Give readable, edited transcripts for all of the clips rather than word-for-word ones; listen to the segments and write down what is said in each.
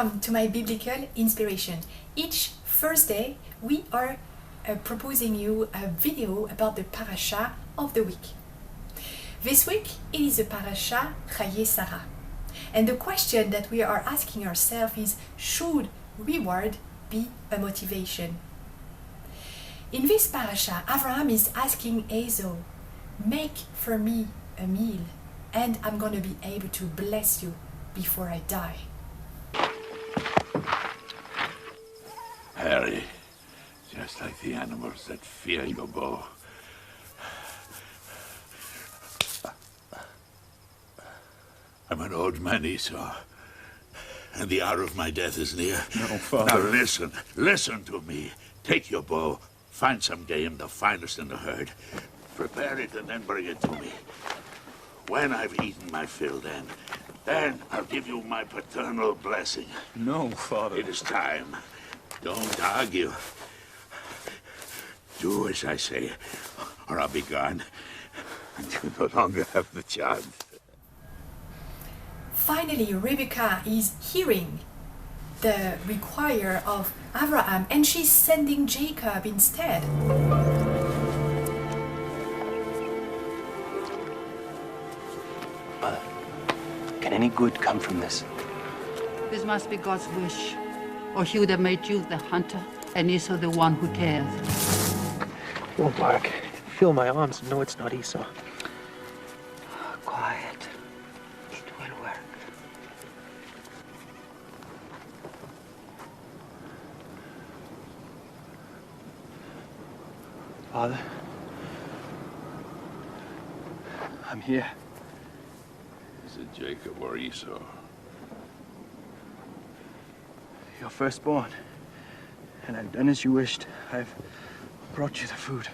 Welcome to my biblical inspiration. Each Thursday we are proposing you a video about the parasha of the week. This week it is the parasha Chaye Sarah. And the question that we are asking ourselves is, should reward be a motivation? In this parasha, Abraham is asking Esau, make for me a meal and I'm going to be able to bless you before I die. Harry, just like the animals that fear your bow. I'm an old man, Esau, and the hour of my death is near. No, Father. Now listen to me. Take your bow, find some game, the finest in the herd. Prepare it and then bring it to me. When I've eaten my fill, then I'll give you my paternal blessing. No, Father. It is time. Don't argue. Do as I say, or I'll be gone, and you no longer have the chance. Finally, Rebecca is hearing the require of Abraham, and she's sending Jacob instead. Mother, can any good come from this? This must be God's wish, or he would have made you the hunter and Esau the one who cares. Won't work. Feel my arms and know it's not Esau. Quiet. It will work. Father, I'm here. Is it Jacob or Esau? Your firstborn. And I've done as you wished. I've brought you the food.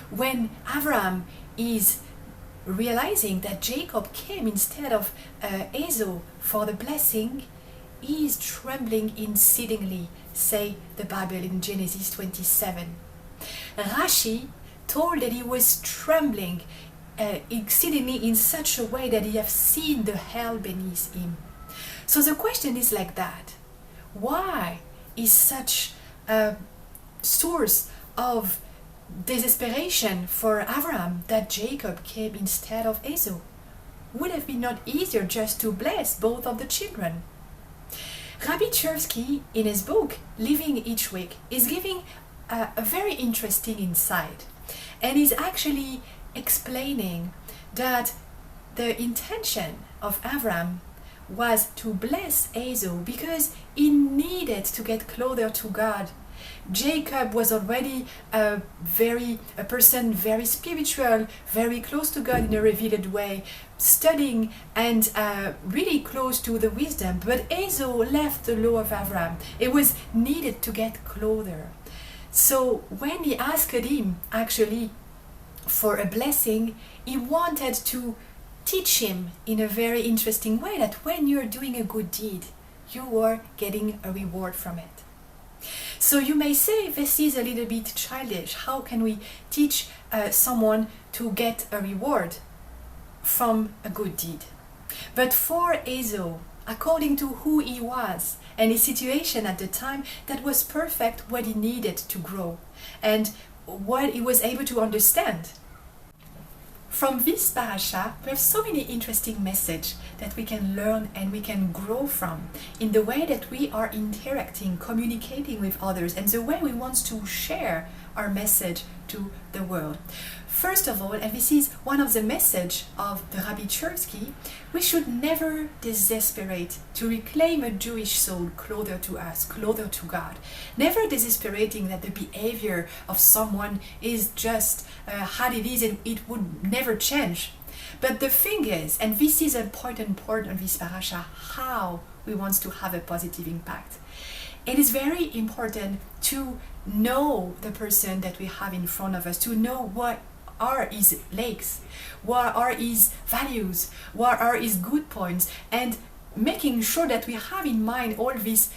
When Abraham is realizing that Jacob came instead of Esau for the blessing, he is trembling exceedingly, say the Bible in Genesis 27. Rashi told that he was trembling exceedingly in such a way that he have seen the hell beneath him. So the question is like that. Why is such a source of desperation for Abraham that Jacob came instead of Esau? Would have been not easier just to bless both of the children? Rabbi Chersky, in his book Living Each Week, is giving a very interesting insight, and is actually explaining that the intention of Abraham was to bless Esau because he needed to get closer to God. Jacob was already a person very spiritual, very close to God in a revealed way, studying and really close to the wisdom. But Esau left the law of Abraham. It was needed to get closer. So when he asked him actually for a blessing, he wanted to teach him in a very interesting way that when you're doing a good deed, you are getting a reward from it. So you may say this is a little bit childish. How can we teach someone to get a reward from a good deed? But for Esau, according to who he was and his situation at the time, that was perfect what he needed to grow and what he was able to understand. From this parasha, we have so many interesting messages that we can learn and we can grow from in the way that we are interacting, communicating with others, and the way we want to share our message to the world. First of all, and this is one of the messages of the Rabbi Chersky, we should never desperate to reclaim a Jewish soul closer to us, closer to God. Never desesperating that the behavior of someone is just how it is and it would never change. But the thing is, and this is an important part of this parasha, how we want to have a positive impact. It is very important to know the person that we have in front of us, to know what are his lakes, what are his values, what are his good points, and making sure that we have in mind all this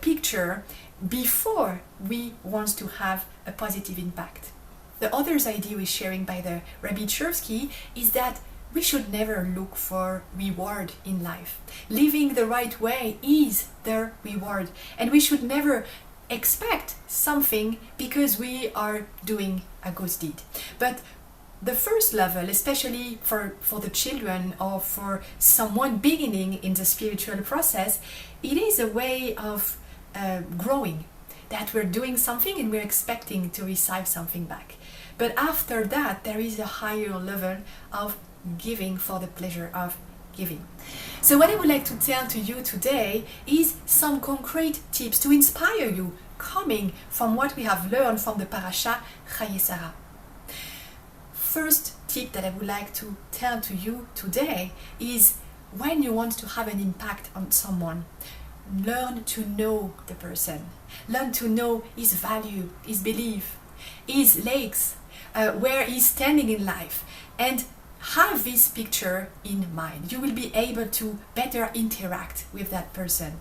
picture before we want to have a positive impact. the other's idea is sharing by the Rabbi Chersky is that we should never look for reward in life. Living the right way is the reward, and we should never expect something because we are doing a good deed. But the first level, especially for the children or for someone beginning in the spiritual process, it is a way of growing, that we're doing something and we're expecting to receive something back. But after that, there is a higher level of giving for the pleasure of giving. So what I would like to tell to you today is some concrete tips to inspire you coming from what we have learned from the Parashah Chayei. First tip that I would like to tell to you today is when you want to have an impact on someone, learn to know the person. Learn to know his value, his belief, his legs, where he's standing in life, and have this picture in mind. You will be able to better interact with that person.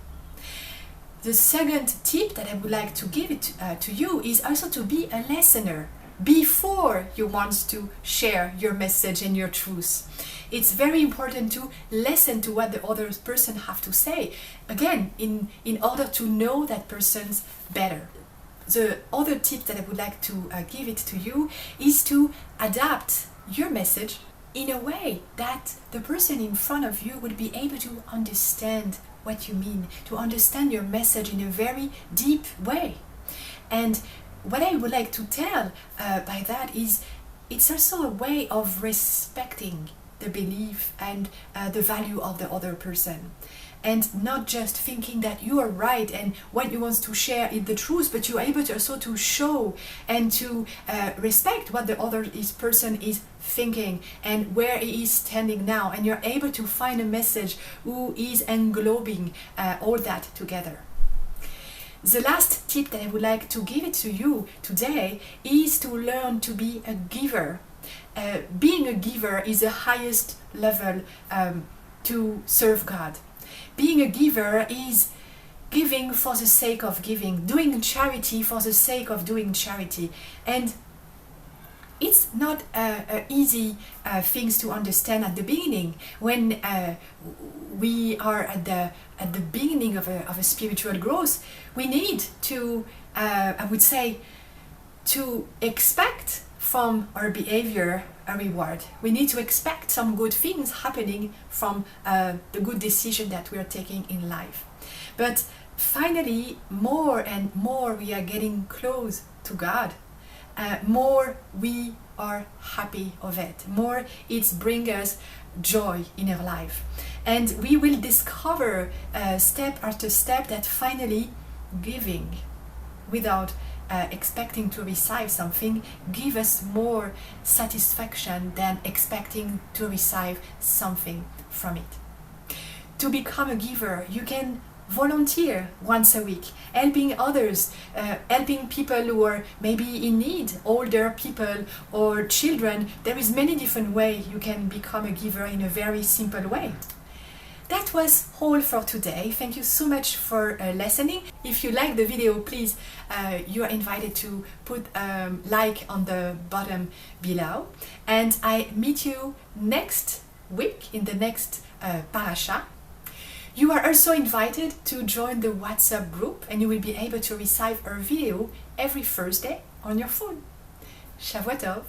The second tip that I would like to give it to you is also to be a listener before you want to share your message and your truth. It's very important to listen to what the other person have to say, again, in order to know that person's better. The other tip that I would like to give it to you is to adapt your message in a way that the person in front of you will be able to understand what you mean, to understand your message in a very deep way. And what I would like to tell by that is it's also a way of respecting the belief and the value of the other person, and not just thinking that you are right and what you want to share is the truth, but you're able to also to show and to respect what the other person is thinking and where he is standing now, and you're able to find a message who is englobing all that together. The last tip that I would like to give it to you today is to learn to be a giver. Being a giver is the highest level to serve God. Being a giver is giving for the sake of giving, doing charity for the sake of doing charity. And it's not easy things to understand at the beginning. When we are at the beginning of a spiritual growth, we need to, I would say, to expect from our behavior a reward. We need to expect some good things happening from the good decision that we are taking in life. But finally, more and more we are getting close to God, more we are happy of it, more it's bring us joy in our life. And we will discover step after step that finally giving without expecting to receive something give us more satisfaction than expecting to receive something from it. To become a giver, you can volunteer once a week, helping others, helping people who are maybe in need, older people or children. There is many different ways you can become a giver in a very simple way. That was all for today. Thank you so much for listening. If you like the video, please, you are invited to put like on the bottom below. And I meet you next week in the next parasha. You are also invited to join the WhatsApp group, and you will be able to receive our video every Thursday on your phone. Shavua Tov.